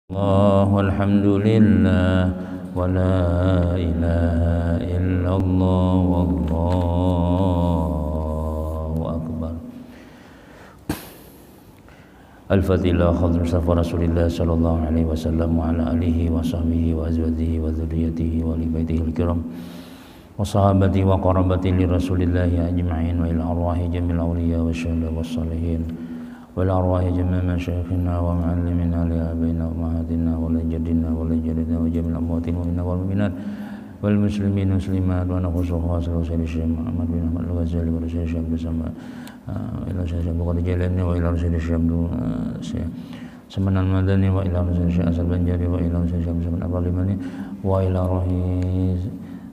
Allah walhamdulillah wa la ilaha illallah wallahu akbar. Al-Fatilah Khadr Mustafa Rasulillah sallallahu alaihi wasallam wa ala alihi wa sahbihi wa azwajihi wa dzurriyyatihi wa li baitihi al-kiram wa sahabati wa qarabati li Rasulillah ajma'in wa ila arwahi jamil awliya wa syuhada was salihin wal arwahi jami'a masyayikhina wa ma'allimina li abaina wa mahatina wa li jaddina wa li jaddina wa jamil amwatin wa inna wal mu'minat wal muslimin muslimat wa nakhusuhu wa sallallahu Syekh Muhammad bin Ahmad al-Ghazali wa Syekh bersama ila Syekh Bukhari Jalani wa ila Syekh Syekh Semanan Madani wa ila Syekh Asal Banjari wa ila Syekh Semanan Al-Limani wa ila Rohi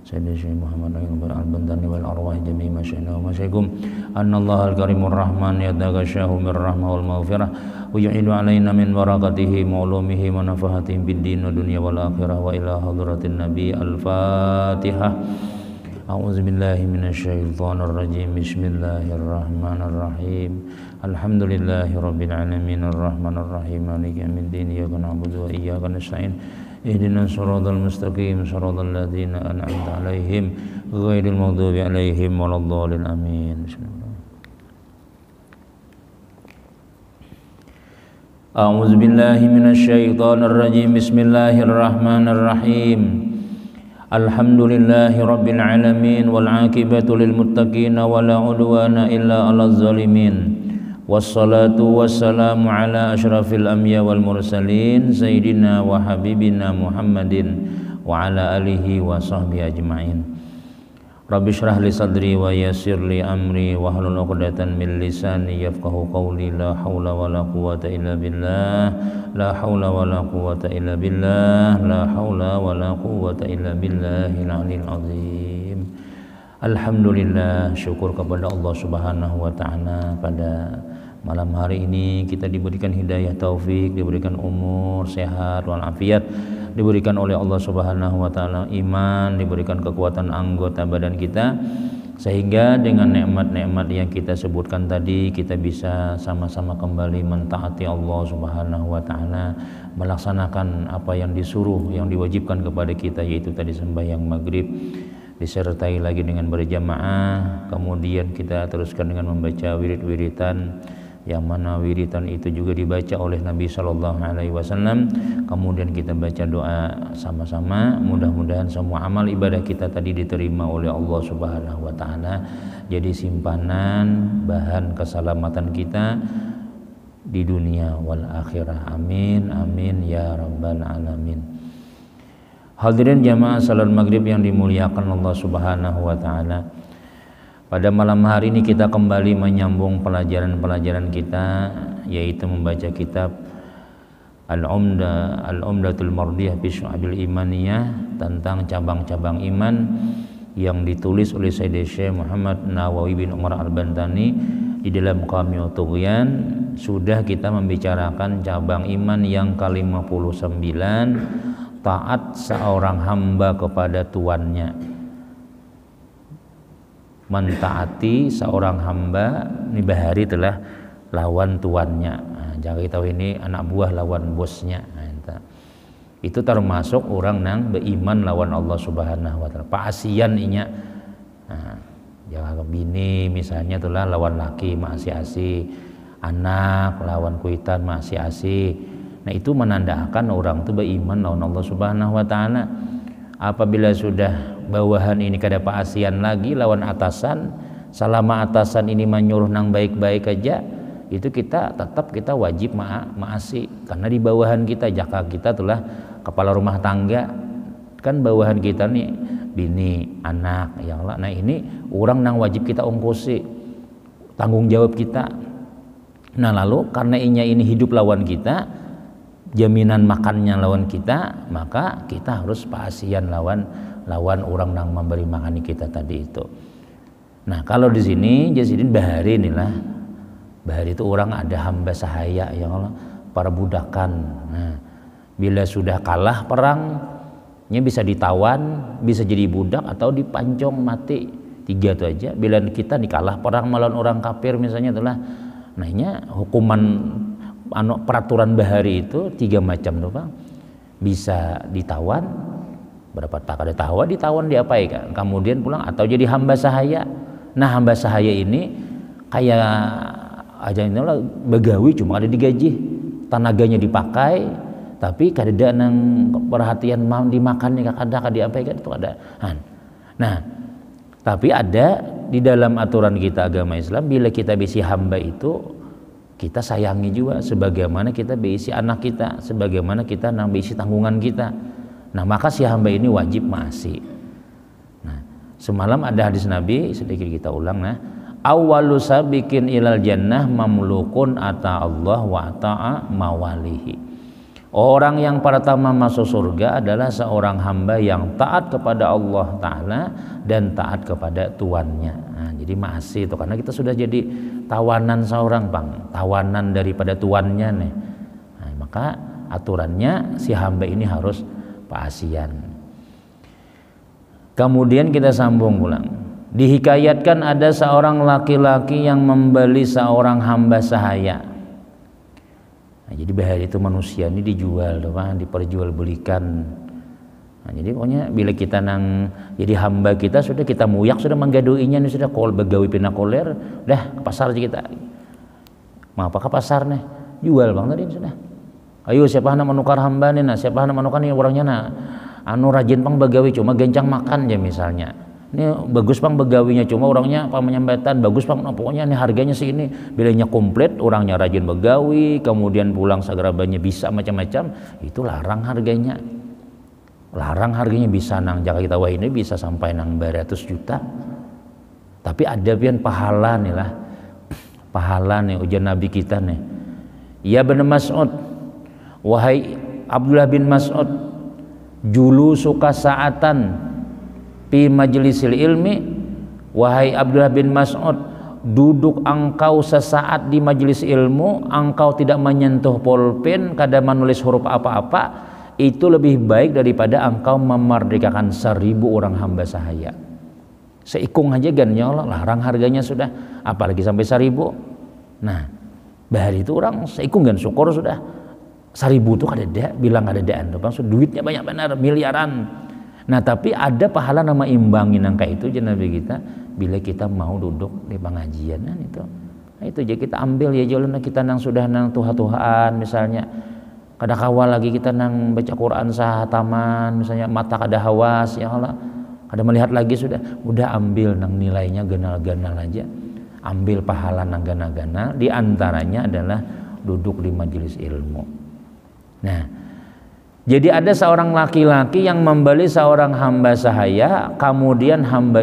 Sayyidina Syekh Muhammad al-Bantani wal arwah jami'i masyayikhina wa masyayikhukum annallaha al-karimur rahman yataghashahu mir rahmah wal maghfirah wa yu'idu alaina min barakatihi ma'lumihi wa nafahatihim bid din wa dunya wal akhirah wa ila hadratin nabi al-fatihah. A'udzu billahi minasyaitonir rajim. Bismillahirrahmanirrahim. Alhamdulillahi rabbil alamin arrahmanir rahim maliki yaumiddin iyyaka na'budu wa iyyaka nasta'in ihdinas siratal mustaqim siratal ladzina an'amta 'alaihim ghairil maghdubi 'alaihim waladdallin amin. A'udzu billahi minasyaitonir rajim. Bismillahirrahmanirrahim. Alhamdulillahi rabbil alamin wal 'aqibatu lil muttaqin wa la 'udwana illa 'alal zalimin. Wassalatu wassalamu ala asyrafil anbiya wal mursalin sayyidina wa habibina Muhammadin wa ala alihi wa sahbihi ajma'in. Rabbi shrah li sadri wa yassir li amri wa hlul 'uqdatam min lisani yafqahu qawli. La haula wala quwwata illa billah. La haula wala quwwata illa billah. La haula wala quwwata illa billahil aliyyil azim. Alhamdulillah, syukur kepada Allah Subhanahu wa taala pada malam hari ini kita diberikan hidayah taufik, diberikan umur sehat walafiat, diberikan oleh Allah Subhanahu wa taala iman, diberikan kekuatan anggota badan kita, sehingga dengan nikmat-nikmat yang kita sebutkan tadi kita bisa sama-sama kembali mentaati Allah Subhanahu wa taala, melaksanakan apa yang disuruh, yang diwajibkan kepada kita, yaitu tadi sembahyang maghrib disertai lagi dengan berjamaah. Kemudian kita teruskan dengan membaca wirid-wiridan, yang mana wiridan itu juga dibaca oleh Nabi Shallallahu Alaihi Wasallam. Kemudian kita baca doa sama-sama. Mudah-mudahan semua amal ibadah kita tadi diterima oleh Allah Subhanahu Wa Taala, jadi simpanan bahan keselamatan kita di dunia wal akhirah. Amin amin ya rabbal alamin. Hadirin jamaah salat maghrib yang dimuliakan Allah Subhanahu wa taala. Pada malam hari ini kita kembali menyambung pelajaran-pelajaran kita, yaitu membaca kitab Al-Umdatul Mardiyah fi Syu'abil Imaniyah, tentang cabang-cabang iman yang ditulis oleh Sayyidina Syekh Muhammad Nawawi bin Umar Al-Bantani di dalam Qamiyut Tughyan. Sudah kita membicarakan cabang iman yang ke-59, taat seorang hamba kepada tuannya. Mentaati seorang hamba ini bahari telah lawan tuannya. Jangan kita tahu ini anak buah lawan bosnya. Itu termasuk orang nang beriman lawan Allah Subhanahu wa taala. Paasian inya. Jangan bini misalnya telah lawan laki masih asih, anak lawan kuitan masih asih. Nah, itu menandakan orang itu beriman lawan Allah Subhanahu wa taala. Apabila sudah bawahan ini kada paasian lagi lawan atasan, selama atasan ini menyuruh nang baik-baik aja, itu kita tetap kita wajib maasi, karena di bawahan kita, jaka kita telah kepala rumah tangga, kan bawahan kita nih bini, anak, ya Allah. Nah, ini orang nang wajib kita ongkosi, tanggung jawab kita. Nah, lalu karena ini hidup lawan kita, jaminan makannya lawan kita, maka kita harus paasian lawan orang yang memberi makan kita tadi itu. Nah, kalau di sini Jasidin bahari inilah, bahari itu orang ada hamba sahaya yang Allah, para budakan. Nah, bila sudah kalah perangnya bisa ditawan, bisa jadi budak atau dipancong mati. 3 itu aja. Bila kita dikalah perang melawan orang kafir misalnya itulah, nah ini hukuman peraturan bahari itu 3 macam tuh Bang. Bisa ditawan, berapa tak ada ditawan diapaikan, kemudian pulang atau jadi hamba sahaya. Nah hamba sahaya ini kayak aja inilah begawi cuma ada digaji, tenaganya dipakai, tapi kada nang perhatian mau dimakannya kada diapaikan itu ada. Nah tapi ada di dalam aturan kita agama Islam, bila kita bisi hamba itu kita sayangi juga sebagaimana kita bisi anak kita, sebagaimana kita nang bisi tanggungan kita. Nah maka si hamba ini wajib maasi. Nah semalam ada hadis Nabi, sedikit kita ulang. Nah awwalu sabiqin ilal jannah mamlukun ata Allah wa ta'a mawalihi. Orang yang pertama masuk surga adalah seorang hamba yang taat kepada Allah Ta'ala dan taat kepada tuannya. Nah, jadi maasi itu karena kita sudah jadi tawanan seorang Bang, tawanan daripada tuannya nih. Nah, maka aturannya si hamba ini harus paasian. Kemudian kita sambung ulang. Dihikayatkan ada seorang laki-laki yang membeli seorang hamba sahaya. Nah, jadi bahari itu manusia ini dijual, diperjualbelikan. Nah, jadi pokoknya bila kita nang jadi hamba kita sudah kita muyak sudah menggaduinya nih sudah begawi pina koler, dah ke pasar aja kita. Mau apa ke pasar nih? Jual Bang tadi sudah. Ayo siapa hendak menukar hamba nih, nah siapa hendak menukar nih orangnya nah. Anu rajin Bang begawi cuma gencang makan aja misalnya. Ini bagus Bang begawinya cuma orangnya apa menyambatan bagus Bang, nah, pokoknya ini harganya segini, bilanya komplit orangnya rajin begawi kemudian pulang sagrabanya bisa macam-macam, itu larang harganya bisa nang jaga kita wah ini bisa sampai nang 200 juta. Tapi ada pian pahala nih lah, pahala nih ujian Nabi kita nih. Ya bin Mas'ud, wahai Abdullah bin Mas'ud, julu suka saatan fi majlisil ilmi, wahai Abdullah bin Mas'ud, duduk engkau sesaat di majelis ilmu, engkau tidak menyentuh pulpen, kada menulis huruf apa-apa, itu lebih baik daripada engkau memerdekakan 1000 orang hamba sahaya. Seikung aja gan ya Allah, larang harganya sudah, apalagi sampai 1000. Nah bahari itu orang seikung gan syukur sudah 1000 itu kada ada, bilang kada adaan tuh, duitnya banyak benar miliaran. Nah tapi ada pahala nama imbangin angka itu Nabi kita bila kita mau duduk di pengajian kan itu. Nah itu aja kita ambil ya jalan kita nang sudah nang tuha-tuhaan misalnya. Kada kawal lagi kita nang baca Quran sahataman misalnya mata kada hawas ya Allah. Kada melihat lagi sudah udah ambil nang nilainya ganal-ganal aja. Ambil pahala nang ganal-ganal, di antaranya adalah duduk di majelis ilmu. Nah jadi ada seorang laki-laki yang membeli seorang hamba sahaya, kemudian hamba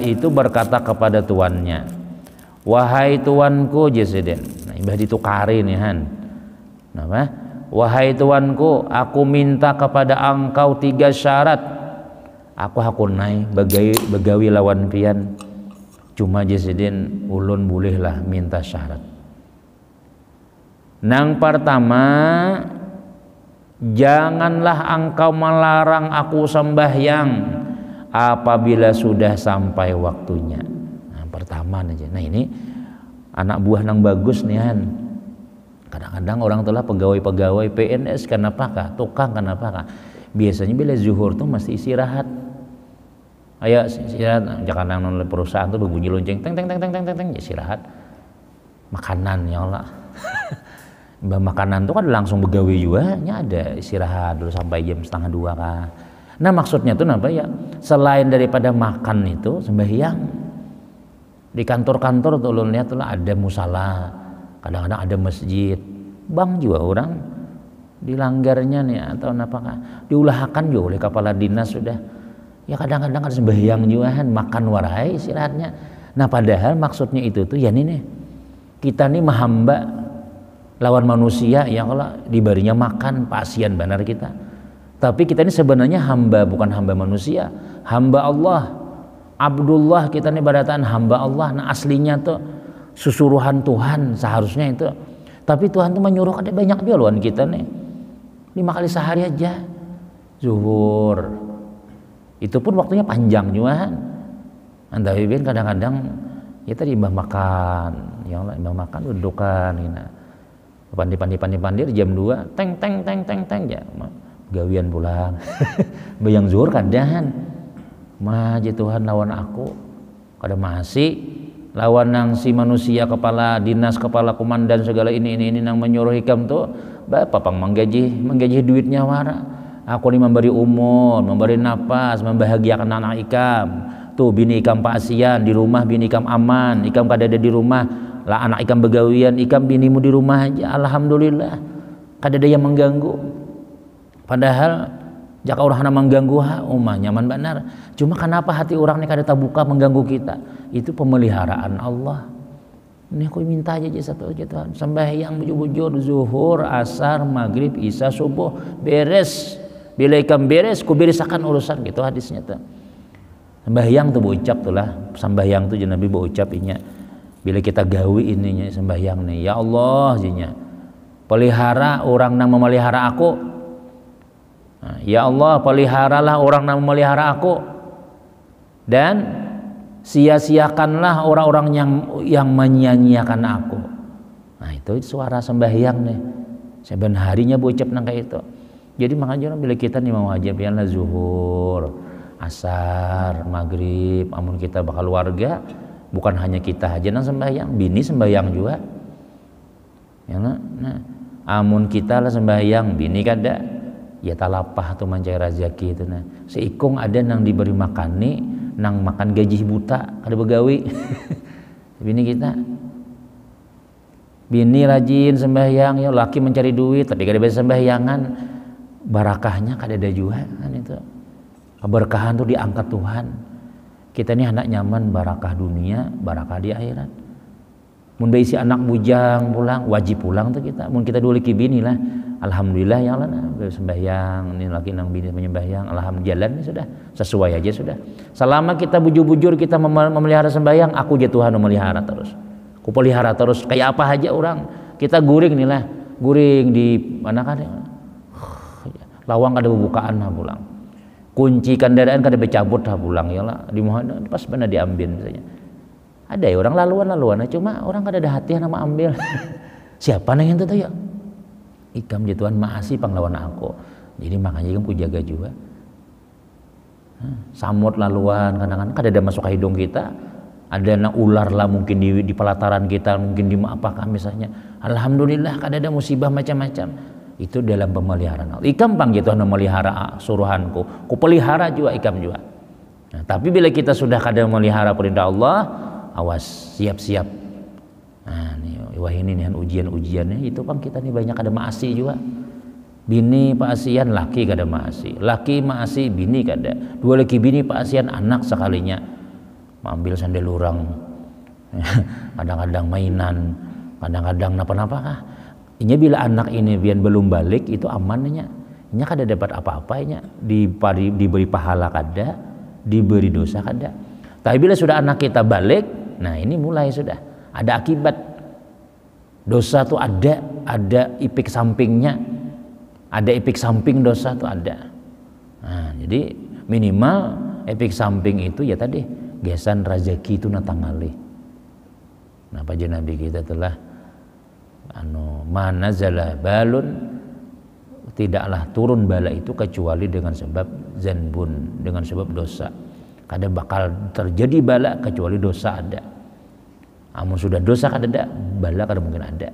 itu berkata kepada tuannya, wahai tuanku Jesiden, nah ibadah ditukari nih han, apa? Wahai tuanku, aku minta kepada engkau 3 syarat, aku hakunai begawi lawan pian, cuma Jesiden ulun bolehlah minta syarat. Nang pertama, janganlah engkau melarang aku sembahyang apabila sudah sampai waktunya. Nah, pertama aja. Nah ini anak buah nang bagus nih han. Kadang-kadang orang telah pegawai-pegawai PNS kenapa kah? Tukang kenapa kah? Biasanya bila zuhur tuh mesti istirahat. Ayo istirahat, jangan nang perusahaan tuh berbunyi lonceng teng istirahat. Makanan ya Allah. Makanan tuh kan langsung begawi juga, ada istirahat dulu sampai jam 1:30 kah. Nah maksudnya tuh apa ya? Selain daripada makan itu sembahyang. Di kantor-kantor tuh lo lihat tuh ada musala, kadang-kadang ada masjid. Bang juga orang dilanggarnya nih atau apakah diulahkan juga oleh kepala dinas sudah. Ya kadang-kadang ada sembahyang juga kan, makan warai istirahatnya. Nah padahal maksudnya itu tuh ya nih kita nih mahamba lawan manusia yang kalau diberinya makan pasien benar kita, tapi kita ini sebenarnya hamba, bukan hamba manusia, hamba Allah, Abdullah kita ini badatan hamba Allah. Nah aslinya tuh susuruhan Tuhan seharusnya itu, tapi Tuhan tuh menyuruh ada banyak juga loan kita nih 5 kali sehari aja zuhur, itu pun waktunya panjang juga. Anda kadang-kadang Ya tadi imbah makan, ya Allah imbah makan dudukan gina. Pandi jam 2 teng ya gawian pulang. Bayang zuhur kadahan. Mah je Tuhan lawan aku. Kada masih lawan nang si manusia kepala dinas, kepala komandan segala ini nang menyuruh ikam tuh bapak pang menggaji duitnya wara. Aku ini memberi umur, memberi napas, membahagiakan anak ikam. Tuh bini ikam pasian di rumah, bini ikam aman, ikam kada ada di rumah. Lah anak ikam begawian, ikam binimu di rumah aja, alhamdulillah. Kada ada yang mengganggu. Padahal jika orang mengganggu nyaman benar. Cuma kenapa hati orang ini kada terbuka mengganggu kita? Itu pemeliharaan Allah. Ini aku minta aja satu aja Tuhan. Sembahyang bujur-bujur zuhur, asar, maghrib, isya, subuh beres. Bila ikam beres, ku beresakan urusan gitu hadisnya tuh. Sembahyang tuh berucap tuh lah. Sembahyang tuh Nabi berucap inya. Bila kita gawi ininya sembahyang nih, ya Allah jinya. Pelihara orang yang memelihara aku. Nah, ya Allah peliharalah orang yang memelihara aku. Dan sia-siakanlah orang-orang yang menyia-nyiakan aku. Nah itu suara sembahyang nih. Saben harinya berucap nang kayak itu. Jadi makanya orang bila kita nih mau wajib ya zuhur, asar, maghrib, amun kita bakal warga. Bukan hanya kita aja nang sembahyang, bini sembahyang juga. Ya nah, amun kita lah sembahyang, bini kada. Ya talapah tuh mencari rezeki itu nah. Seikung ada nang diberi makan nih, nang makan gaji buta, ada begawi. Bini kita. Bini rajin sembahyang, ya laki mencari duit tapi kada bisa sembahyangan. Barakahnya kada ada juga kan itu. Keberkahan tuh diangkat Tuhan. Kita ini anak nyaman barakah dunia, barakah di akhirat. Mun isi anak bujang pulang, wajib pulang tuh kita. Mun kita dulu bini lah, alhamdulillah ya Allah sembahyang, ini lagi nang bini menyembahyang, alhamdulillah jalan sudah, sesuai aja sudah. Selama kita bujur-bujur kita memelihara sembahyang, aku je Tuhan memelihara terus. Ku pelihara terus kayak apa aja orang. Kita guring nih lah, guring di mana kan? Lawang ada bukaan lah pulang. Kunci kendaraan kada becabut dah pulang ya lah di mana pas benar diambil misalnya. Ada ya orang laluan cuma orang kada ada hati nama ambil. Siapa nang itu tuh ya? Ikam je Tuhan maasi panglawan aku. Jadi makanya ikam ku jaga juga. Samut laluan kadang-kadang kada ada masuk ke hidung kita. Ada nang ular lah mungkin di pelataran kita, mungkin di apakah misalnya. Alhamdulillah kada ada musibah macam-macam. Itu dalam pemeliharaan Allah. Ikam pang gitu memelihara suruhanku. Ku pelihara juga ikam juga. Nah, tapi bila kita sudah kada memelihara perintah Allah, awas siap-siap. Nah, nih wah ini nih ujian-ujiannya itu pang kita nih banyak ada maasi juga. Bini paasian laki kada maasi. Laki maasi bini kada. Dua laki bini paasian anak sekalinya. Ambil sandal orang. Kadang-kadang mainan, kadang-kadang napa-napa kah? Inya bila anak ini biar belum balik itu amannya. Inya kada dapat apa-apa inya diberi pahala kada, diberi dosa kada. Tapi bila sudah anak kita balik, nah ini mulai sudah ada akibat. Dosa tuh ada efek sampingnya. Ada efek samping dosa tuh ada. Nah, jadi minimal efek samping itu ya tadi gesan rezeki itu natangali. Nah, paja Nabi kita telah mana zala balun, tidaklah turun bala itu kecuali dengan sebab zanbun, dengan sebab dosa. Kada bakal terjadi bala kecuali dosa ada. Amun sudah dosa kada ada, bala kada mungkin ada.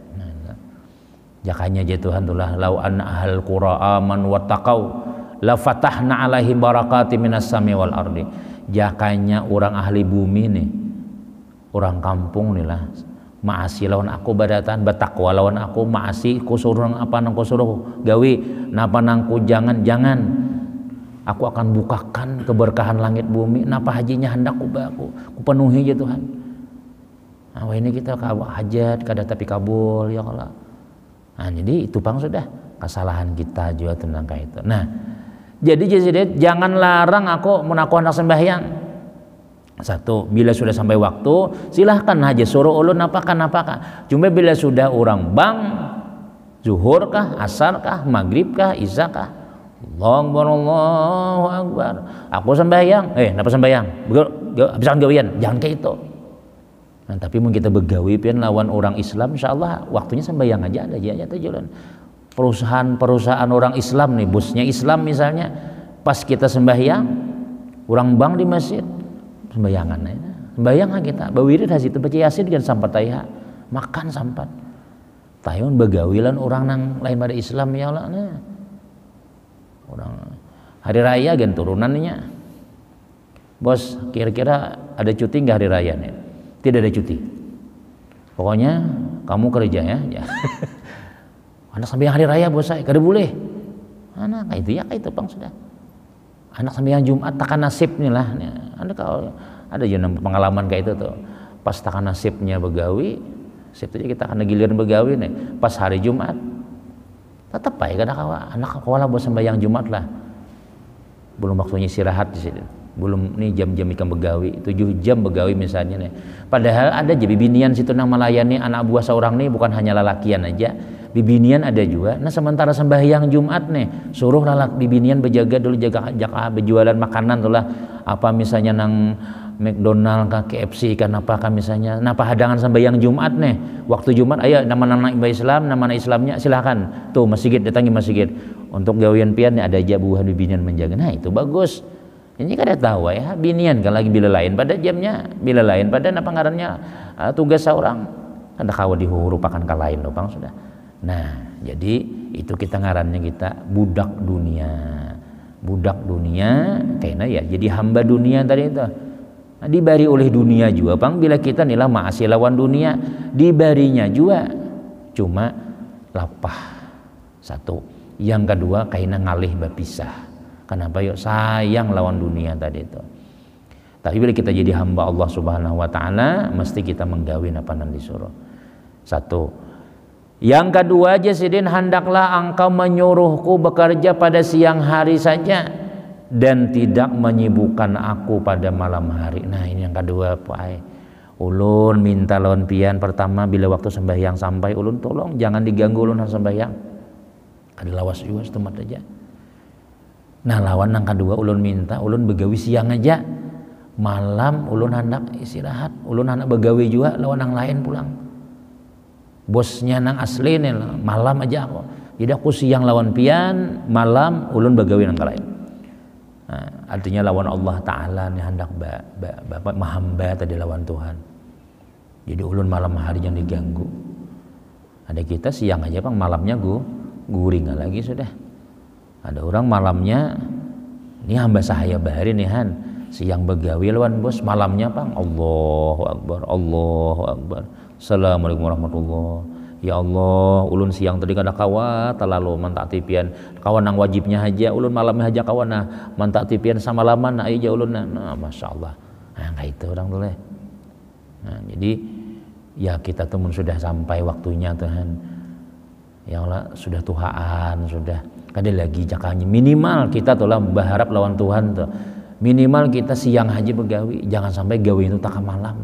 Jakanya je Tuhan tulah lau anna ahal qura aman wattaqau la fatahna alaihim barakati minas sami wal ardi. Jakanya orang ahli bumi nih, orang kampung nih lah, maasi lawan aku badatan, bertakwa lawan aku, maasi ku suruh apa nang ku suruh gawi, napa nang ku jangan aku akan bukakan keberkahan langit bumi, napa hajinya hendak ku penuhi ya Tuhan. Nah ini kita hajat kada tapi kabul ya Allah. Nah jadi itu pang sudah kesalahan kita juga tentang kayak itu. Nah jadi jangan larang aku menaku hendak sembahyang. Satu, bila sudah sampai waktu silahkan aja suruh ulun apakah. Cuma bila sudah orang bang zuhur kah, asar kah, maghrib kah, isya kah, Allahu Akbar, aku sembahyang, napa sembahyang? Habisan gawian, jangan kayak itu. Nah, tapi mun kita begawi pian lawan orang Islam, insyaallah waktunya sembahyang aja ada aja tuh jalan. Perusahaan orang Islam nih, bosnya Islam misalnya, pas kita sembahyang, orang bang di masjid, sembayangan aja. Sembahyang kita, bawirid hasil baca yasin dengan sampat tayha, makan sampat. Tayun begawilan orang nang lain pada Islam ya Allah nah. Orang hari raya gen turunannya. Bos, kira-kira ada cuti nggak hari raya nih? Tidak ada cuti. Pokoknya kamu kerja ya. Anak sampai hari raya bos saya, kada boleh. Anak itu ya itu bang sudah. Anak sampai yang Jumat takkan nasib nih lah. Anda kalau ada juga pengalaman kayak itu tuh. Pas takkan nasibnya begawi, sebetulnya kita akan giliran begawi nih. Pas hari Jumat, tetap baik kada anak kawalah bos sembahyang Jumat lah. Belum waktunya istirahat di sini. Belum nih jam-jam ikan begawi 7 jam begawi misalnya nih. Padahal ada aja bibinian situ nang melayani anak buah seorang nih, bukan hanya lalakian aja, bibinian ada juga. Nah sementara sembahyang Jumat nih suruh lalak bibinian berjaga dulu, jaga berjualan makanan tuh lah, apa misalnya nang McDonald kah, KFC kan apa kan misalnya. Nah pahadangan sembahyang Jumat nih, waktu Jumat ayo nama-nama Islam, nama Islamnya silakan tuh masjid, datangi masjid untuk gawian pian nih ada aja buah bibinian menjaga. Nah itu bagus. Ini kada tahu ya, binian kan lagi bila lain pada jamnya, bila lain pada apa ngarannya tugas seorang, ada kawa dihurupakan ka lain loh bang sudah. Nah jadi itu kita ngarannya kita budak dunia, kayaknya ya jadi hamba dunia tadi itu. Nah, dibari oleh dunia juga bang, bila kita nilah maasi lawan dunia, dibarinya juga cuma lapah satu, yang kedua kayaknya ngalih berpisah. Kenapa yuk sayang lawan dunia tadi itu. Tapi bila kita jadi hamba Allah Subhanahu wa taala, mesti kita menggawin apa yang disuruh. Satu. Yang kedua, Jasidin, hendaklah engkau menyuruhku bekerja pada siang hari saja dan tidak menyibukkan aku pada malam hari. Nah, ini yang kedua, Pak. Ulun minta lawan pian pertama bila waktu sembahyang sampai ulun tolong jangan diganggu ulun sembahyang. Ada lawas juga setempat aja. Nah lawan yang kedua ulun minta ulun begawi siang aja, malam ulun hendak istirahat, ulun hendak begawi juga lawan yang lain pulang. Bosnya nang asli nih malam aja aku, jadi aku siang lawan pian, malam ulun begawi nang lain. Nah, artinya lawan Allah Taala nih hendak bapak mahamba tadi lawan Tuhan. Jadi ulun malam hari yang diganggu. Ada kita siang aja bang, malamnya guring lagi sudah. Ada orang malamnya ini hamba sahaya bahari nih han, siang begawi lawan bos, malamnya bang Allahu Akbar, Allahu Akbar, Assalamualaikum warahmatullah. Ya Allah, ulun siang tadi kada kawa terlalu mantak tipian kawan nang wajibnya aja, ulun malamnya aja kawan nah mantak tipian sama laman nah aja ulun nah masya Allah. Nah kayak itu orang tuh. Nah jadi ya kita tuh sudah sampai waktunya Tuhan. Ya Allah sudah Tuhan sudah. Kada lagi jakanya minimal kita tuh lah berharap lawan Tuhan tuh minimal kita siang aja begawi, jangan sampai gawi itu tak malam.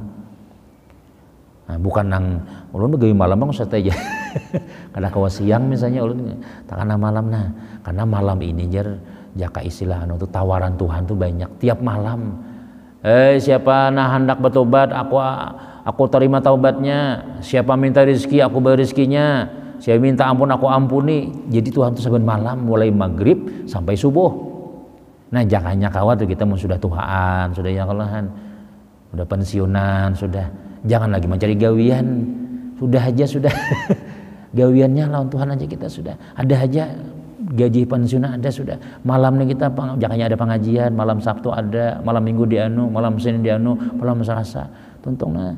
Nah, bukan nang ulun begawi malam bang usah aja kada kawa siang misalnya ulun tak kana malam. Nah karena malam ini jar jaka istilah itu tawaran Tuhan tuh banyak tiap malam. Siapa nah hendak bertobat aku terima taubatnya, siapa minta rezeki aku beri rezekinya, saya minta ampun aku ampuni. Jadi Tuhan itu saben malam mulai maghrib sampai subuh. Nah jangannya kawat kita sudah Tuhan, sudah ya Allahan, sudah pensiunan, sudah jangan lagi mencari gawian, sudah aja sudah gawiannya lawan Tuhan aja kita sudah ada aja gaji pensiunan ada sudah. Malamnya kita jangannya ada pengajian, malam Sabtu ada, malam Minggu di anu, malam Senin di anu, malam Selasa. Tuntunglah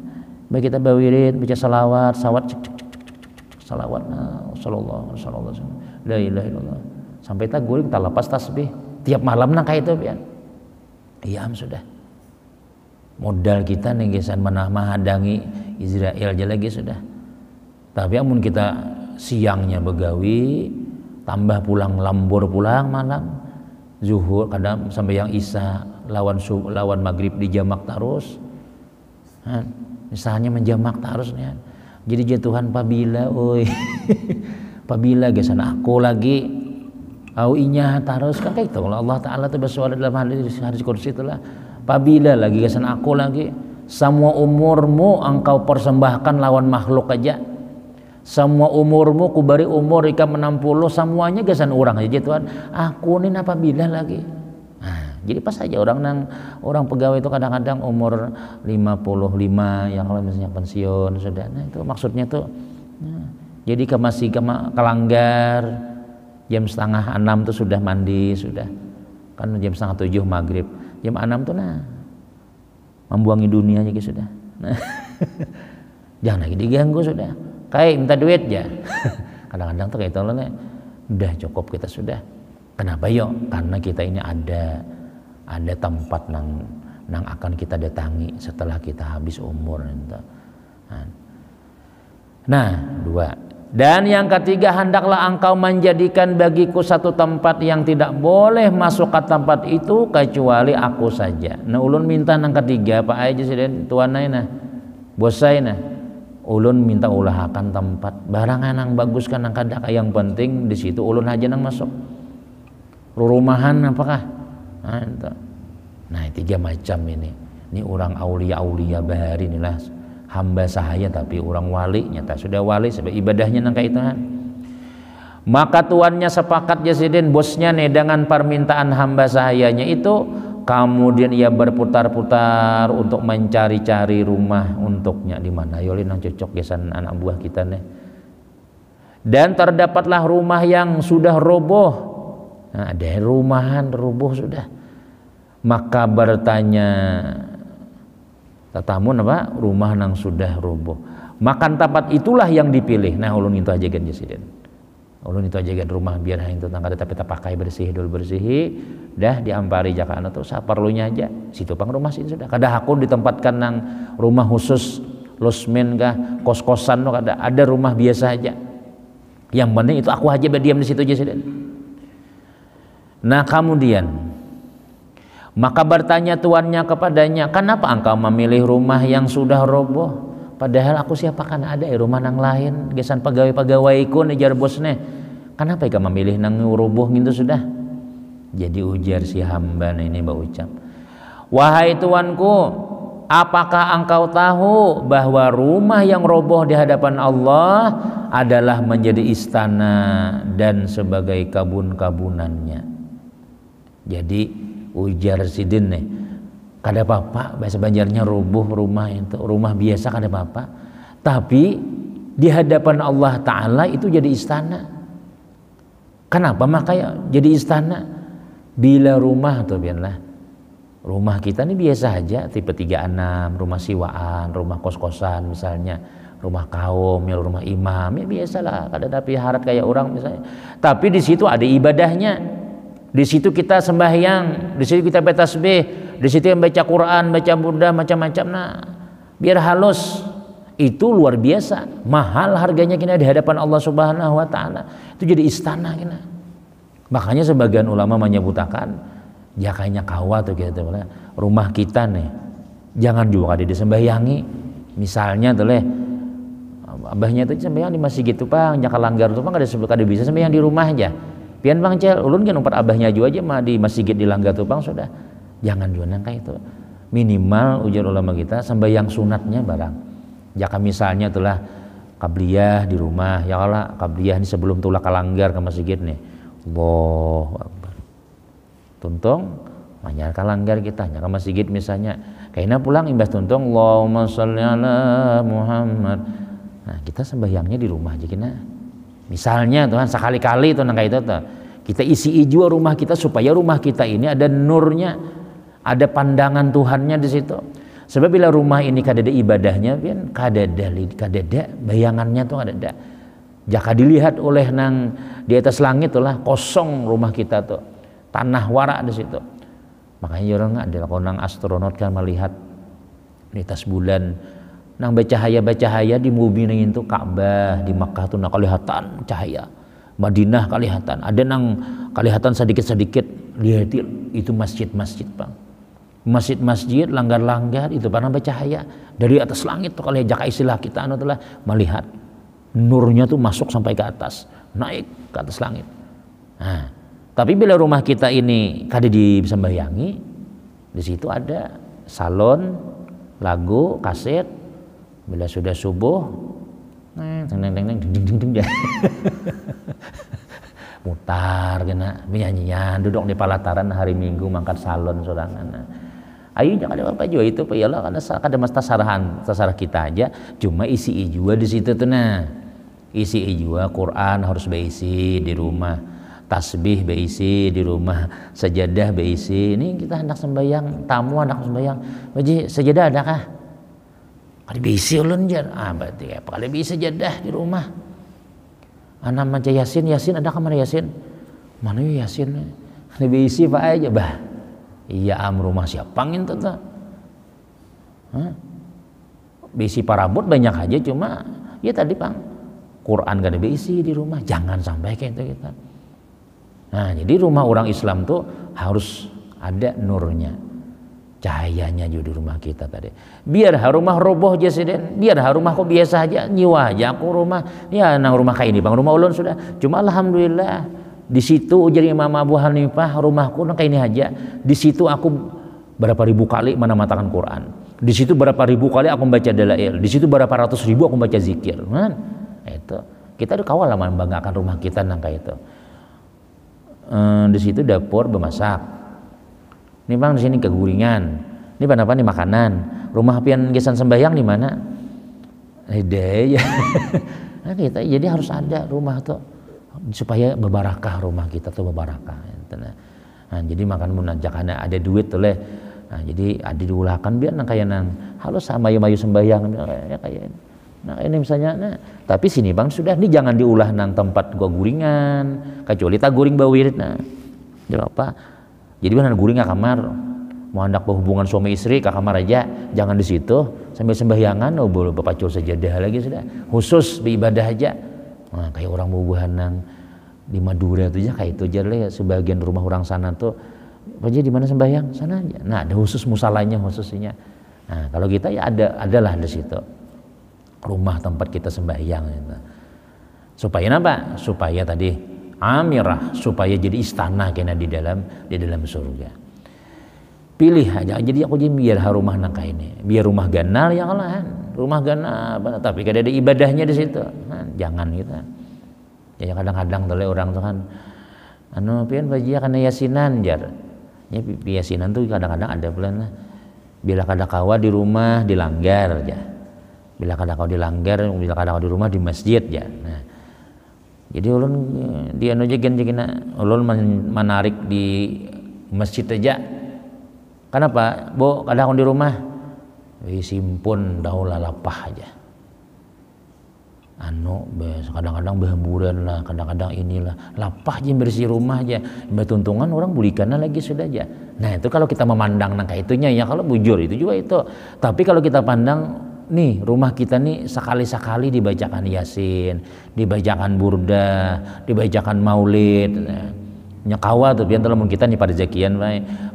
baik kita bawirin baca salawat salawat sallallahu alaihi wasallam la ilaha illallah sampai tak guring tak lepas tasbih tiap malam nang kayak itu pian. Iya sudah modal kita nih gesan menhadangi Israel aja lagi sudah. Tapi amun kita siangnya begawi tambah pulang lambur pulang malam zuhur kadang sampai yang isya lawan maghrib dijamak terus. Misalnya menjamak terus nih. Jadi jatuhan pabila, oi, pabila gesan aku lagi, inya terus kan kayak itu. Allah Taala tuh bersuara dalam hadis kursi itulah. Pabila lagi gesan aku lagi, semua umurmu engkau persembahkan lawan makhluk aja. Semua umurmu kubari umur ika 60 semuanya gesan orang aja Tuhan. Aku ini apa bila lagi. Nah, jadi pas aja orang pegawai itu kadang-kadang umur 55 ya kalau misalnya pensiun sudah. Nah, itu maksudnya tuh. Nah, jadi masih kelanggar jam 5:30 tuh sudah mandi sudah. Kan jam 6:30 maghrib. Jam 6 tuh nah membuangi dunianya gitu sudah. Nah, jangan lagi diganggu sudah. Kayak minta duit ya. Kadang-kadang tuh kayak itu lah, udah cukup kita sudah. Kenapa yo? Karena kita ini ada tempat nang akan kita datangi setelah kita habis umur. Nah, 2. Dan yang ketiga, hendaklah engkau menjadikan bagiku satu tempat yang tidak boleh masuk ke tempat itu kecuali aku saja. Nah, ulun minta nang ketiga Pak aja sih tuan nah, bos saya nah. Ulun minta ulahakan tempat barangan yang bagus kan kadak yang penting di situ ulun aja nang masuk rumahan apakah nah 3 macam ini orang aulia bahari inilah hamba sahaya tapi orang wali nyata sudah wali sebab ibadahnya nang kaitan maka tuannya sepakat Jasidin bosnya nih dengan permintaan hamba sahayanya itu. Kemudian ia berputar-putar untuk mencari-cari rumah untuknya di mana yolin yang cocok gesan anak buah kita nih. Dan terdapatlah rumah yang sudah roboh. Nah, ada rumahan roboh sudah. Maka bertanya tetamun apa? Rumah yang sudah roboh. Makan tempat itulah yang dipilih. Nah, ulun itu aja kan Jasiden. Ulun itu aja kan rumah biar hang itu tangga tapi tak pakai bersih dulu bersih. Dah diampari jakana tuh saperlunya aja situ pang rumah sih sudah kada hakun ditempatkan nang rumah khusus losmen kah kos-kosan no kada ada rumah biasa aja yang penting itu aku aja berdiam di situ aja sudah. Nah kemudian maka bertanya tuannya kepadanya kenapa engkau memilih rumah yang sudah roboh padahal aku siapa kan ada rumah nang lain gesan pegawai-pegawaiku nih jar bosnya kenapa engkau memilih nang roboh gitu sudah. Jadi ujar si hamba ini berucap, wahai tuanku, apakah engkau tahu bahwa rumah yang roboh di hadapan Allah adalah menjadi istana dan sebagai kabun-kabunannya. Jadi ujar sidin nih, kada apa-apa bahasa Banjarnya roboh rumah itu rumah biasa kada apa-apa, tapi di hadapan Allah Ta'ala itu jadi istana. Kenapa makanya jadi istana? Bila rumah tuh biarlah rumah kita ini biasa aja tipe 36 rumah siwaan rumah kos-kosan misalnya rumah kaum ya rumah imam ya biasalah kada tapi harat kayak orang misalnya tapi di situ ada ibadahnya di situ kita sembahyang di situ kita bertasbih di situ yang baca Quran baca Buddha macam-macam nah biar halus itu luar biasa mahal harganya kena di hadapan Allah Subhanahu wa taala itu jadi istana kena. Makanya sebagian ulama menyebutakan ya kayaknya kawa tuh gitu rumah kita nih jangan juga ada disembahyangi misalnya tuh abahnya tuh sembahyang di masjid gitu Bang jangan langgar tuh Bang kada bisa sembahyang di rumah aja pian Bang Cel ulun kan umpat abahnya juga aja mah di masjid di langgar tuh Bang sudah jangan juga nang kayak itu minimal ujar ulama kita sembahyang sunatnya barang jika misalnya tuh qabliyah di rumah ya Allah qabliyah ini sebelum tulah kalanggar ke masjid nih Allahu Akbar tuntung manyar kalanggar kita nya ke masjid misalnya kayaknya pulang imbas tuntung Allahumma sholli ala Muhammad nah kita sembahyangnya di rumah aja kena misalnya Tuhan sekali-kali tuh nang kayak itu tuh kita isi jua rumah kita supaya rumah kita ini ada nurnya ada pandangan Tuhannya di situ sebab bila rumah ini kadada ibadahnya pian kadada bayangannya tuh kadada jika dilihat oleh nang di atas langit itulah kosong rumah kita tuh tanah warak di situ makanya orang adalah kalau nang astronot kan melihat di atas bulan nang bercahaya di bumi nang itu Ka'bah di Makkah tuh nang kelihatan cahaya Madinah kelihatan ada nang kelihatan sedikit lihat itu masjid Bang masjid langgar-langgar itu pernah bercahaya dari atas langit tuh kalau jaka istilah kita telah melihat nurnya tuh masuk sampai ke atas naik ke atas langit nah tapi bila rumah kita ini kada disembahyangi di situ ada salon lagu kaset, bila sudah subuh mutar kena nyanyian, duduk di palataran hari Minggu mangkat salon sorangan. Ayo jangan ada apa juga itu Pak ya Allah, karena ada mas tasarah kita aja, cuma isi juga di situ tuh nah. Isi juga Quran harus berisi di rumah, tasbih berisi di rumah, sajadah berisi. Ini kita hendak sembahyang, tamu hendak sembahyang, Haji sajadah ada kah? Kada berisi ulun jar. Berarti apa? Kada bisa sajadah di rumah. Anak maca Yasin ada ka mana Yasin? Mana Yasin? Kada berisi Pak aja bah. Iya rumah siapa ngin tuh? Berisi parabot banyak aja, cuma ya tadi Bang, Quran gak ada berisi di rumah, jangan sampai kayak itu kita. Nah jadi rumah orang Islam tuh harus ada nurnya, cahayanya juga di rumah kita tadi. Biar rumah roboh aja sih den, biar rumah kok biasa aja, nyiwa aja aku rumah, ya nang rumah kayak ini Bang, rumah ulun sudah. Cuma alhamdulillah di situ jadi Imam Abu Hanifah rumahku nang kayak ini aja. Di situ aku berapa ribu kali menamatakan Quran. Di situ berapa ribu kali aku membaca dalail. Di situ berapa ratus ribu aku membaca zikir. Itu kita udah kawal lah membanggakan rumah kita nang kayak itu. Di situ dapur bermasak. Ini Bang di sini keguringan. Ini apa nih makanan. Rumah pian gesan sembahyang di mana? Ya. Nah, kita jadi harus ada rumah tuh supaya berbarakah rumah kita tuh berbarakah. Nah, jadi makan munajak ada duit tuh leh. Nah, jadi ada diulahkan biar nang kayak nang halus sama mayu sembahyang ya kayak ini. Nah ini misalnya, tapi sini Bang sudah, ini jangan diulah nang tempat gua guringan, kecuali tak guring bawirit nah. Jadi apa? Jadi mana guring ke kamar, mau hendak berhubungan suami istri ke kamar aja, jangan di situ sambil sembahyangan, boleh bapacul sajadah lagi sudah, khusus beribadah aja. Nah kayak orang bubuhan nang di Madura itu aja kayak itu aja lah, sebagian rumah orang sana tuh, aja di mana sembahyang sana aja. Nah ada khusus musalanya khususnya. Nah kalau kita ya adalah di situ. Rumah tempat kita sembahyang gitu. Supaya apa? Supaya tadi amirah, supaya jadi istana kena di dalam surga. Pilih aja. Jadi aku jadi biar rumah nangka ini, biar rumah ganal ya Allah, rumah ganal, tapi kada ada ibadahnya di situ. Nah, jangan kita. Ya kadang-kadang tuh orang tuh kan, pian bajia karena yasinan jar. Ya yasinan tuh kadang-kadang ada bulan lah. Bila kada kawa di rumah dilanggar aja. Bila kadang kau dilanggar, bila kadang kau di rumah di masjid ya. Nah, jadi ulun dia nojegan ulun menarik di masjid aja. Kenapa? Bo kadang kau di rumah, simpun daulah lapah aja. Kadang-kadang berhamburan lah, kadang-kadang inilah lapah aja bersih rumah aja. Bertuntungan orang bulikannya lagi sudah aja. Nah itu kalau kita memandang nangka itunya ya, kalau bujur itu juga itu. Tapi kalau kita pandang nih rumah kita nih sekali-sekali dibacakan Yasin, dibacakan Burda, dibacakan Maulid. Nyakawa tuh biar teman kita nih pada zakian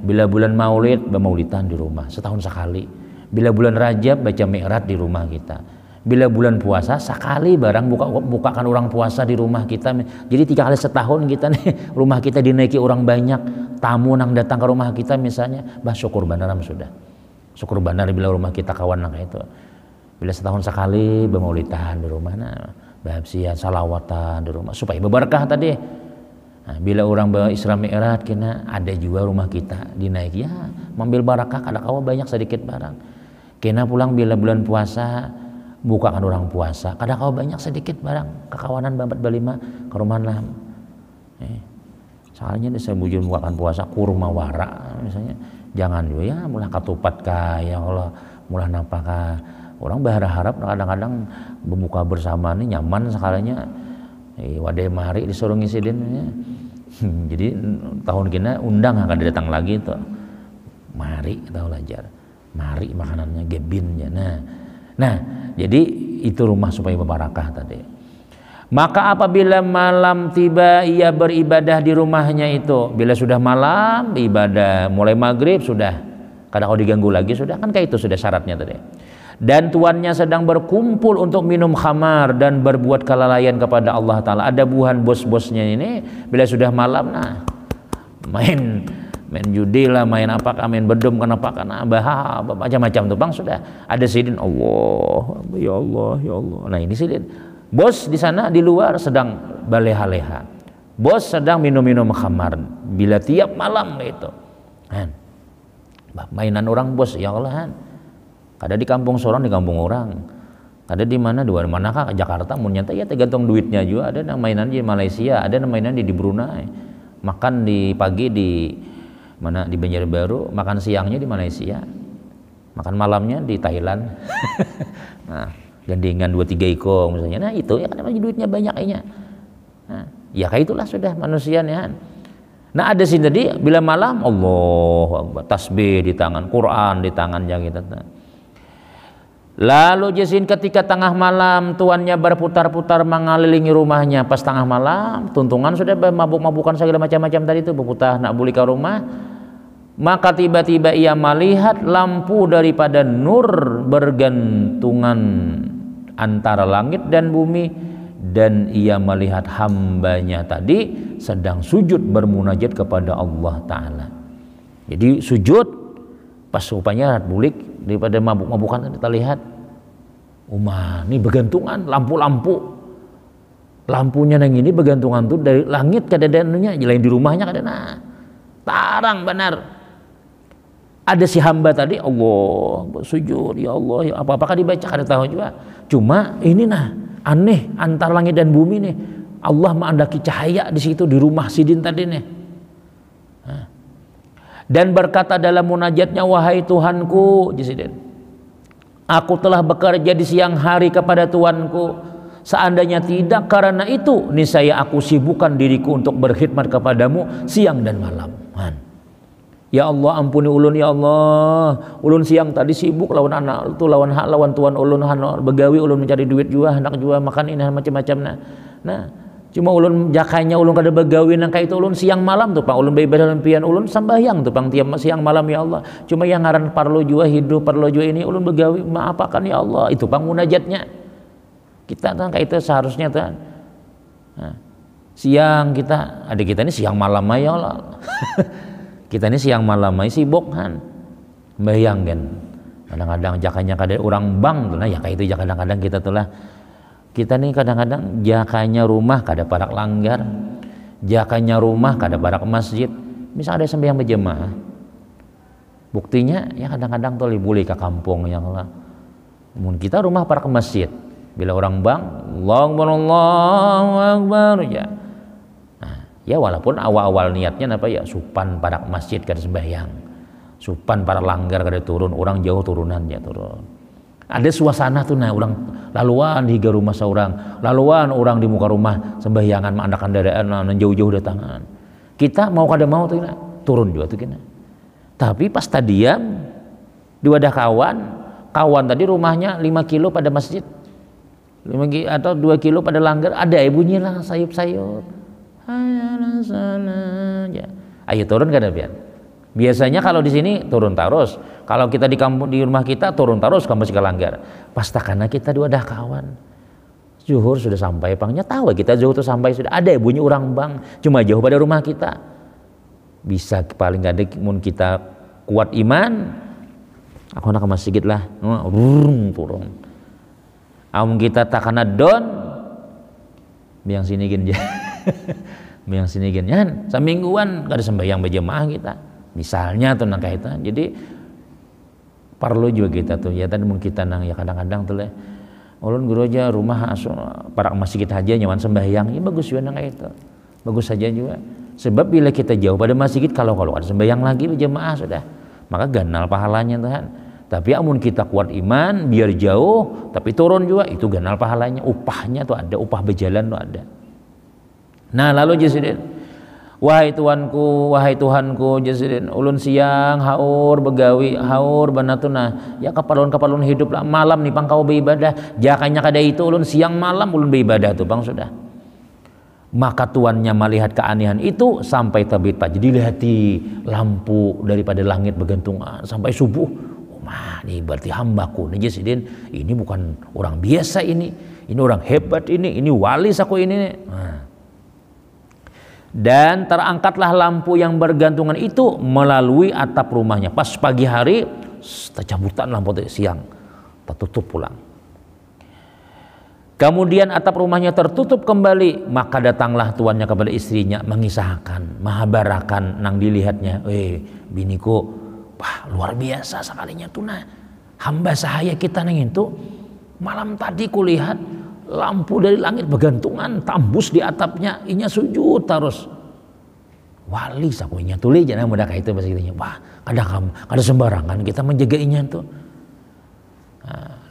bila bulan Maulid bermaulidan di rumah setahun sekali. Bila bulan Rajab baca Mi'raj di rumah kita. Bila bulan puasa sekali barang bukakan orang puasa di rumah kita. Jadi 3 kali setahun kita nih rumah kita dinaiki orang banyak, tamu nang datang ke rumah kita misalnya, bah syukur benar sudah. Syukur benar bila rumah kita kawan nang itu. Bila setahun sekali bermaulidan di rumah, babsian salawatan di rumah supaya berberkah tadi. Nah, bila orang Isra Mi'raj kena ada juga rumah kita dinaiki ya, mengambil barakah kada kawa banyak sedikit barang. Kena pulang bila bulan puasa bukakan orang puasa, kada kawa banyak sedikit barang kekawanan bambat balima ke rumah lah. Soalnya saya bujur bukakan puasa kurma wara misalnya, jangan juga ya mulah katupat ya Allah, mulah napakah. Orang berharap kadang-kadang berbuka bersama nih nyaman sekalinya. Wadai mari disuruh ngisi ya. Jadi tahun kena undang akan datang lagi tuh. Mari kita belajar. Mari makanannya gebinnya. Nah, jadi itu rumah supaya berbarakah tadi. Maka apabila malam tiba ia beribadah di rumahnya itu. Bila sudah malam ibadah, mulai maghrib sudah. Kadang kalau diganggu lagi sudah kan kayak itu sudah syaratnya tadi. Dan tuannya sedang berkumpul untuk minum khamar dan berbuat kelalaian kepada Allah Ta'ala. Ada buhan bos-bosnya ini bila sudah malam main main judi lah, main apa, main bedum kenapa, karena macam-macam tuh bang. Sudah ada sidin, Allah, ya Allah, ya Allah. Nah ini sidin, bos di sana di luar sedang baleha-leha, bos sedang minum-minum khamar bila tiap malam gitu kan. Mainan orang bos, ya Allah kan. Ada di kampung sorang, di kampung orang, ada di mana, dua manakah Jakarta, mun nyata ya tergantung duitnya juga. Ada yang mainan di Malaysia, ada yang mainan di Brunei, makan di pagi di mana di Banjarbaru, makan siangnya di Malaysia, makan malamnya di Thailand. Nah gandingan 2-3 ekor misalnya, nah itu ya kan duitnya banyak kayaknya. Nah, ya kayak itulah sudah manusia nih. Nah ada sini tadi bila malam, Allah Akbar, tasbih di tangan, Quran di tangan yang kita. Lalu Jasin ketika tengah malam tuannya berputar-putar mengelilingi rumahnya. Pas tengah malam tuntungan sudah mabuk-mabukan segala macam-macam tadi itu berputar nak buli ke rumah. Maka tiba-tiba ia melihat lampu daripada nur bergantungan antara langit dan bumi, dan ia melihat hambanya tadi sedang sujud bermunajat kepada Allah Ta'ala. Jadi sujud pas rupanya bulik daripada mabuk-mabukan kita lihat ini bergantungan lampu-lampu, lampunya yang ini bergantungan tuh dari langit kadang-kadangnya lain di rumahnya kadang tarang benar. Ada si hamba tadi, Allah sujud, ya Allah, ya apa-apakah dibaca kada tahu juga. Cuma ini aneh antar langit dan bumi nih, Allah mengandaki cahaya di situ di rumah sidin tadi nih. Dan berkata dalam munajatnya, wahai Tuhanku, aku telah bekerja di siang hari kepada Tuhanku. Seandainya tidak karena itu, niscaya aku sibukkan diriku untuk berkhidmat kepadamu siang dan malam. Ya Allah ampuni ulun, ya Allah, ulun siang tadi sibuk lawan anak itu, lawan hak lawan tuan ulun, begawi ulun mencari duit juga, hendak juga makan ini macam-macam. Nah cuma ulun jakanya ulun kada begawi nang kayak itu ulun siang malam tuh Pak, ulun beribadah lempian ulun sambayang tuh Pang tiap siang malam ya Allah. Cuma yang ngaran parlo jua hidup, parlo jua ini ulun begawi, maafakan ya Allah. Itu Pang munajatnya. Kita tuh kayak itu seharusnya tuh. Nah, siang kita, ada kita ini siang malam ya Allah. Kita ini siang malam sibuk kan. Bayangkan. Kadang-kadang jakanya kada orang bang tuh, nah ya kayak itu kadang-kadang kita tuh lah. Kita nih kadang-kadang jakanya rumah kada parak langgar, jakanya rumah kada parak masjid. Misal ada sembahyang berjemaah, buktinya ya kadang-kadang tuh libuli ke kampung yang lah. Mungkin kita rumah parak masjid, bila orang bang, Allahu Akbar ya. Nah, ya walaupun awal-awal niatnya apa ya supan parak masjid kada sembahyang, supan parak langgar kada turun, orang jauh turunannya turun. Ada suasana tuh orang laluan di rumah seorang, laluan orang di muka rumah sembahyangan mengandakan daraan jauh-jauh datangan. Kita mau kada mau tuh turun juga tuh kita. Tapi pas tadiam di wadah kawan tadi rumahnya 5 kilo pada masjid, 5 kilo atau 2 kilo pada langgar, ada bunyi lah sayup-sayup. Ya. Ayo turun kada biar. Biasanya kalau di sini turun terus, kalau kita di kampung di rumah kita turun terus ke masjid langgar. Pasti karena kita dua dah kawan. Zuhur sudah sampai, pangnya tahu kita zuhur tuh sampai sudah ada bunyi orang bang, cuma jauh pada rumah kita. Bisa paling gak ada mun kita kuat iman, aku nak ke masjid lah, turun. Amun kita tak kena don, biang sini gini aja, biang sini gini kan, semingguan kada sembahyang berjemaah kita. Misalnya tuh nang kaitan, jadi perlu juga kita tuh ya tadi mungkin kita nang ya kadang-kadang tuh lah ulun guru aja rumah para masjid aja nyaman sembahyang ya bagus juga nang itu bagus saja juga sebab bila kita jauh pada masjid kalau ada sembahyang lagi berjemaah sudah maka ganal pahalanya Tuhan. Tapi amun kita kuat iman biar jauh tapi turun juga itu ganal pahalanya, upahnya tuh ada, upah berjalan tuh ada. Nah lalu Jasidin, wahai Tuhanku Jasidin, ulun siang haur begawi haur banatuna ya kapalon hidup lah malam nih pang kau beribadah jakanya kada itu ulun siang malam ulun beribadah tuh bang sudah. Maka tuannya melihat keanehan itu sampai terbit pagi, dilihati lampu daripada langit bergantungan sampai subuh. Ini berarti hambaku nih Jasidin, ini bukan orang biasa ini orang hebat ini wali saku ini. Dan terangkatlah lampu yang bergantungan itu melalui atap rumahnya. Pas pagi hari, tercabutan lampu siang, tertutup pulang. Kemudian atap rumahnya tertutup kembali, maka datanglah tuannya kepada istrinya mengisahkan, mahabarakan nang dilihatnya, biniku, wah luar biasa sekalinya tuh nah, hamba sahaya kita nang itu, malam tadi kulihat lampu dari langit bergantungan tambus di atapnya, inya sujud terus. Wali sakunya tulis jangan mudah kayak itu bahasa kitanya. Wah, kada sembarangan kita menjaga inya tuh.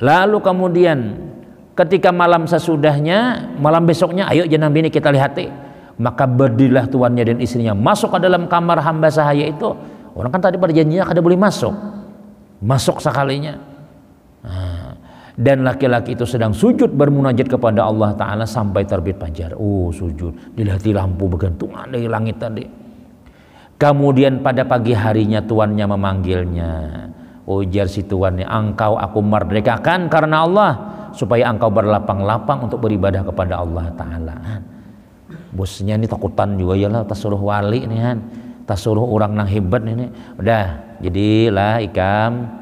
Lalu kemudian ketika malam sesudahnya, malam besoknya, ayo jenang bini kita lihat. Maka berdirilah tuannya dan istrinya masuk ke dalam kamar hamba sahaya itu. Orang kan tadi perjanjiannya kada boleh masuk. Masuk sekalinya. Dan laki-laki itu sedang sujud bermunajat kepada Allah Ta'ala sampai terbit fajar. Sujud, dilihati lampu bergantungan dari langit tadi. Kemudian pada pagi harinya tuannya memanggilnya. Ujar si tuannya, engkau aku merdekakan karena Allah, supaya engkau berlapang-lapang untuk beribadah kepada Allah Ta'ala. Bosnya ini takutan juga ya lah, tas suruh wali nih kan, tas suruh orang nang hebat ini. Udah, jadilah ikam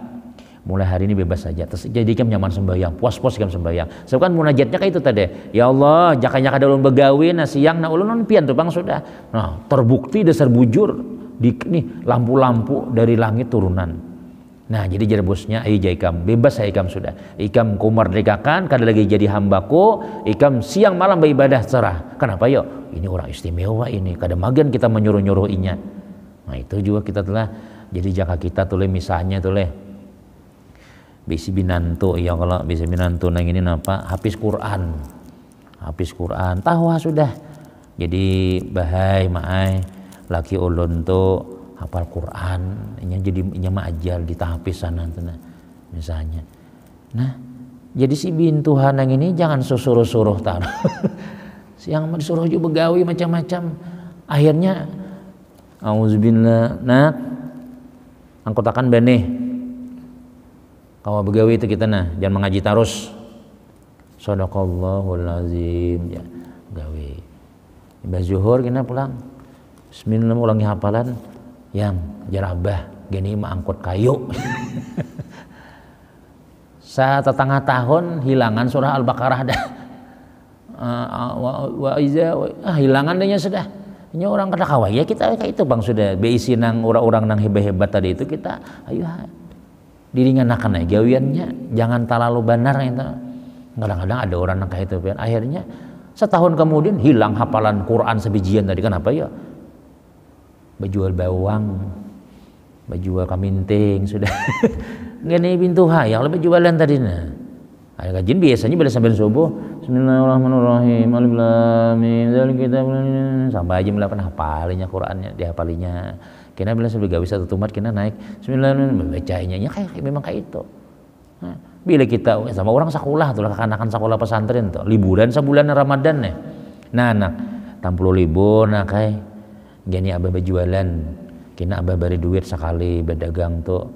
mulai hari ini bebas saja. Terus jadi ikam nyaman sembahyang, puas-puas ikam sembahyang. Sebab kan munajatnya kayak itu tadi. Ya Allah, jakanya kada ulun begawi nah siang nah ulun non pian tuh bang sudah. Nah, terbukti dasar bujur di nih lampu-lampu dari langit turunan. Nah, jadi jadi bosnya, ayo ikam bebas saya ikam sudah. Ikam ku merdekakan, kada lagi jadi hambaku. Ikam siang malam beribadah cerah. Kenapa yo? Ini orang istimewa ini. Kada magan kita menyuruh-nyuruh inya. Nah, itu juga kita telah jadi jaka kita tuh misalnya tuh bisi binantu ya, kalau bisi binantu nang ini napa habis Quran tahu sudah, jadi bahai maai laki ulun tuh hafal Quran inya jadi inya maajar di tahfiz sana tuh nah misalnya. Nah jadi si bintuhan nang ini jangan suruh-suruh tar siang disuruh juga begawi macam-macam, akhirnya auzubillah nak angkotakan benih kalau begawi itu kita nah jangan mengaji terus. Shadaqallahul azim ya gawe. Ibah zuhur kita pulang. Bismillah ulangi hafalan yang jarabah gini mah angkut kayu. Saat tetangah tahun hilangan surah Al-Baqarah dah. Hilangan dehnya sudah. Ini orang kata kawai ya kita kayak itu bang sudah. Beisi nang orang-orang nang hebat-hebat tadi itu kita ayo diringankan gawiannya, jangan terlalu benar itu. Kadang-kadang ada orang yang kayak itu, akhirnya setahun kemudian hilang hafalan Quran sebijian tadi. Kenapa ya? Bajual bawang, bajual kaminting sudah. Gini pintu hayang lebih jualan tadi nah. Ada kajian biasanya pada sambil subuh. Bismillahirrahmanirrahim. Alif lam mim dzal kitab sampai aja melakukan hafalnya Qurannya, dihafalinya. Kena bila sudah gawe satu tumat kena naik Bismillahirrahmanirrahim bacanya kayak memang kayak itu. Nah, bila kita sama orang sekolah tuh kekanakan sekolah pesantren tuh liburan sebulan Ramadan nih. Nah anak tampul libur nah kayak gini abah berjualan kena abah beri duit sekali berdagang tuh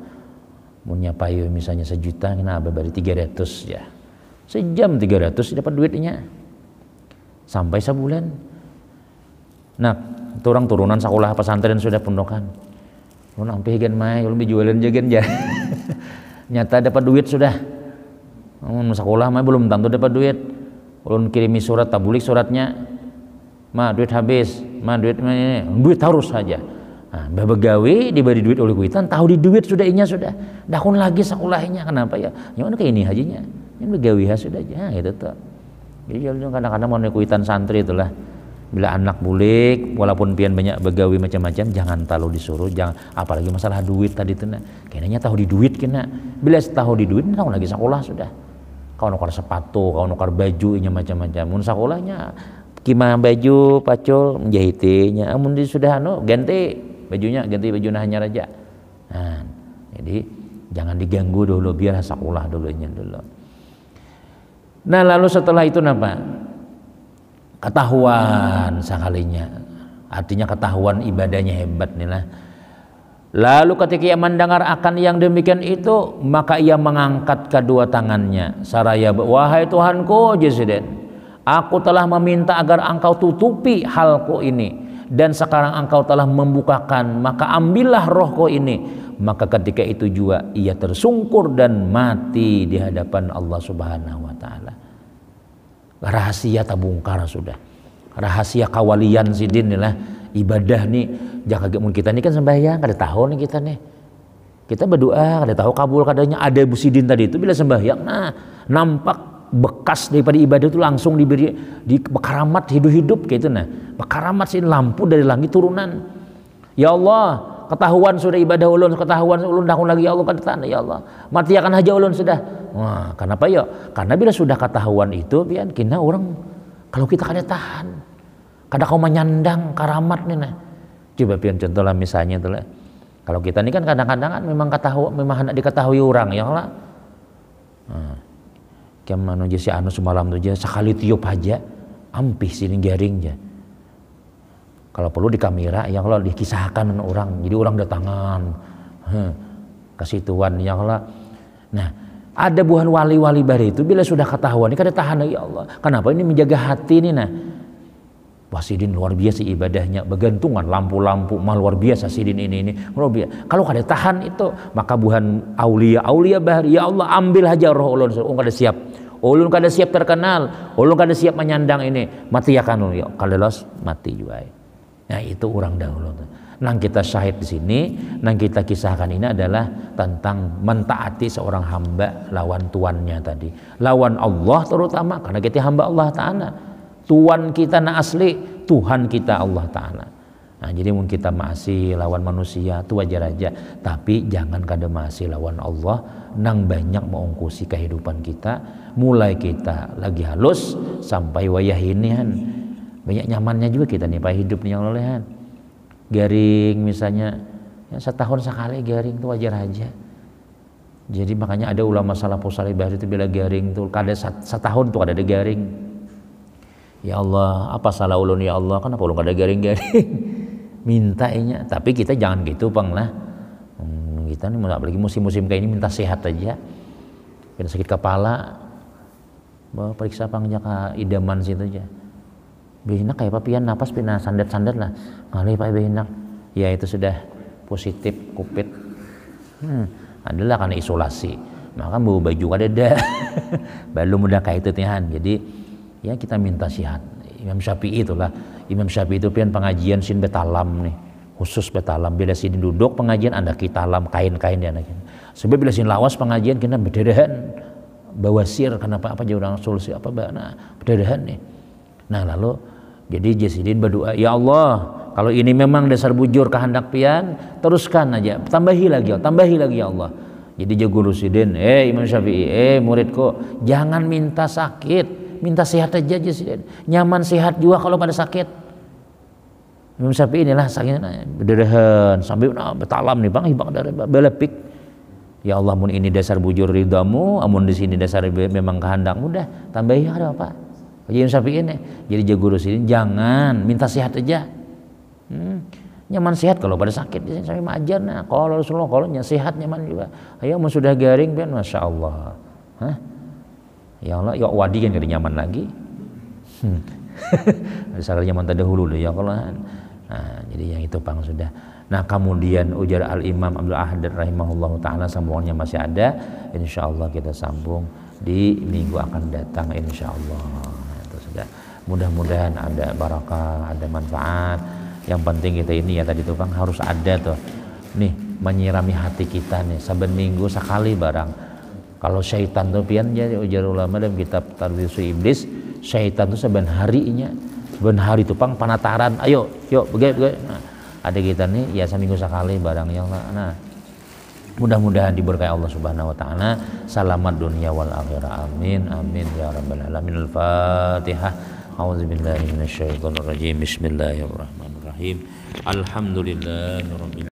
punya payu misalnya 1 juta kena abah beri 300 ya. Sejam 300 dapat duitnya sampai sebulan. Nah, orang turunan sekolah pesantren sudah pondokan. Ulun ampe gen mai, ulun jualan jagen ja. Nyata dapat duit sudah. Sekolah mah belum tentu dapat duit. Ulun kirimi surat tabulik suratnya. Ma duit habis, ma duit ini, duit harus saja. Nah, begawe diberi duit oleh kuitan, tahu di duit sudah inya sudah. Dakun lagi sekolahnya kenapa ya? Yang kayak ini hajinya. Yang begawe sudah aja gitu tuh. Jadi kadang-kadang mau kuitan santri itulah. Bila anak bulik walaupun pian banyak begawi macam-macam jangan terlalu disuruh, jangan apalagi masalah duit tadi tuh kayaknya tahu di duit kena bila tahu di duit tahu lagi sekolah sudah kau nukar sepatu kau nukar baju nya macam-macam mun sekolahnya kima baju pacul menjahitinya amun sudah ganti bajunya ganti baju nahnya raja. Nah jadi jangan diganggu dulu biar sekolah dulunya dulu. Nah lalu setelah itu apa? Ketahuan sekalinya, artinya ketahuan ibadahnya hebat nih lah. Lalu ketika ia mendengar akan yang demikian itu, maka ia mengangkat kedua tangannya saraya, wahai Tuhanku Jesiden, aku telah meminta agar engkau tutupi halku ini dan sekarang engkau telah membukakan, maka ambillah rohku ini. Maka ketika itu juga ia tersungkur dan mati di hadapan Allah Subhanahu wa taala. Rahasia tabungkar sudah. Rahasia kawalian sidin lah ibadah nih. Jangan kita nih kan sembahyang kada tahu nih kita nih. Kita berdoa kada tahu kabul kadanya ada Bu Sidin tadi itu bila sembahyang. Nah, nampak bekas daripada ibadah itu langsung diberi di keramat hidup-hidup kayak itu. Nah, keramat sih lampu dari langit turunan. Ya Allah, ketahuan sudah ibadah ulun, ketahuan ulun dah lagi ya Allah kata ya Allah. Mati akan haja ulun sudah. Wah, kenapa ya? Karena bila sudah ketahuan itu pian kena orang kalau kita kada tahan. Kada kau menyandang keramat nih nah. Coba pian contoh lah misalnya tuh lah. Kalau kita ini kan kadang-kadang kan memang hendak diketahui orang ya Allah. Nah, kemana aja si anu semalam tuh aja sekali tiup aja ampih sini garing aja. Kalau perlu di kamera ya Allah dikisahkan orang, jadi orang datangan kasih tuan ya Allah. Nah, ada buhan wali-wali baru itu bila sudah ketahuan ini kada tahan ya Allah. Kenapa ini menjaga hati ini nah? Wah Sidin luar biasa ibadahnya, bergantungan lampu-lampu mal luar biasa Sidin ini luar biasa. Kalau kada tahan itu maka buhan aulia bahari ya Allah ambil aja roh ulun kada siap. Ulun kada siap terkenal, ulun kada siap menyandang ini. Mati akan ulun ya kada los mati juga. Nah itu orang dahulu. Nang kita syahid di sini, nang kita kisahkan ini adalah tentang mentaati seorang hamba lawan tuannya tadi. Lawan Allah terutama karena kita hamba Allah Ta'ala. Tuan kita na asli, Tuhan kita Allah Ta'ala. Nah, jadi mungkin kita masih lawan manusia itu wajar aja, tapi jangan kada masih lawan Allah nang banyak mengungkusi kehidupan kita, mulai kita lagi halus sampai wayah inian. Banyak nyamannya juga kita nih pak hidup nih yang lolehan. Garing misalnya ya, setahun sekali garing itu wajar aja. Jadi makanya ada ulama salafus saleh bahari itu bila garing tuh kada setahun tuh kada ada garing. Ya Allah, apa salah ulun ya Allah? Kenapa ulun kada garing-garing? Mintanya, tapi kita jangan gitu pang lah. Kita nih apalagi musim-musim kayak ini minta sehat aja. Kena sakit kepala, bawa periksa pangnya ke idaman situ aja. Behinak kayak papian napas pina sandat-sandat lah. Ngalih pak behinak. Ya itu sudah positif COVID. Adalah karena isolasi. Maka bawa baju kada ada. Belum udah kayak itu tihan. Jadi ya kita minta sihat. Imam Syafi'i itulah. Imam Syafi'i itu pian pengajian sin betalam nih. Khusus betalam. Bila sin duduk pengajian anda kitalam kain-kain dia nak. Sebab bila sin lawas pengajian kita berderahan. Bawasir kenapa apa jauh orang solusi apa nah berderahan nih. Nah lalu jadi Jasidin berdoa, ya Allah, kalau ini memang dasar bujur kehendak pian, teruskan aja, tambahi lagi ya Allah. Jadi jago Sidin, Imam Syafi'i, muridku, jangan minta sakit, minta sehat aja Jasidin. Nyaman sehat juga kalau pada sakit. Imam Syafi'i inilah sakitnya berderahan sambil betalam nih bang, hibang dari belepik. Ya Allah, mun ini dasar bujur ridhamu, amun di sini dasar memang kehendakmu, dah tambahi ada apa? Imam Syafi'i ini jadi jago Sidin, jangan minta sehat aja. Nyaman sehat kalau pada sakit sampai majar nah. Kalau Rasulullah kalau sehat nyaman juga. Ayo mun sudah garing pian masya Allah. Ya Allah, ya wadi kan kada nyaman lagi. Ada nyaman terdahulu deh ya Allah. Nah, jadi yang itu pang sudah. Nah, kemudian ujar Al-Imam Abdul Ahad rahimahullahu taala sambungannya masih ada. Insyaallah kita sambung di minggu akan datang insyaallah. Mudah-mudahan ada barakah, ada manfaat. Yang penting kita ini ya tadi tuh bang harus ada tuh nih menyirami hati kita nih saben minggu sekali barang. Kalau syaitan tuh pian jadi ujar ulama dalam kitab Tarbiyatul Iblis, syaitan tuh saben harinya, saben hari tuh pang panataran. Ayo, yuk begai. Nah, ada kita nih ya seminggu sekali barang yang nah mudah-mudahan diberkahi Allah Subhanahu wa taala. Selamat dunia wal akhirah. Amin amin ya rabbal alamin. Al-Fatihah. A'udzubillahi minasyaitonir rajim. Bismillahirrahmanirrahim. Alhamdulillahirabbil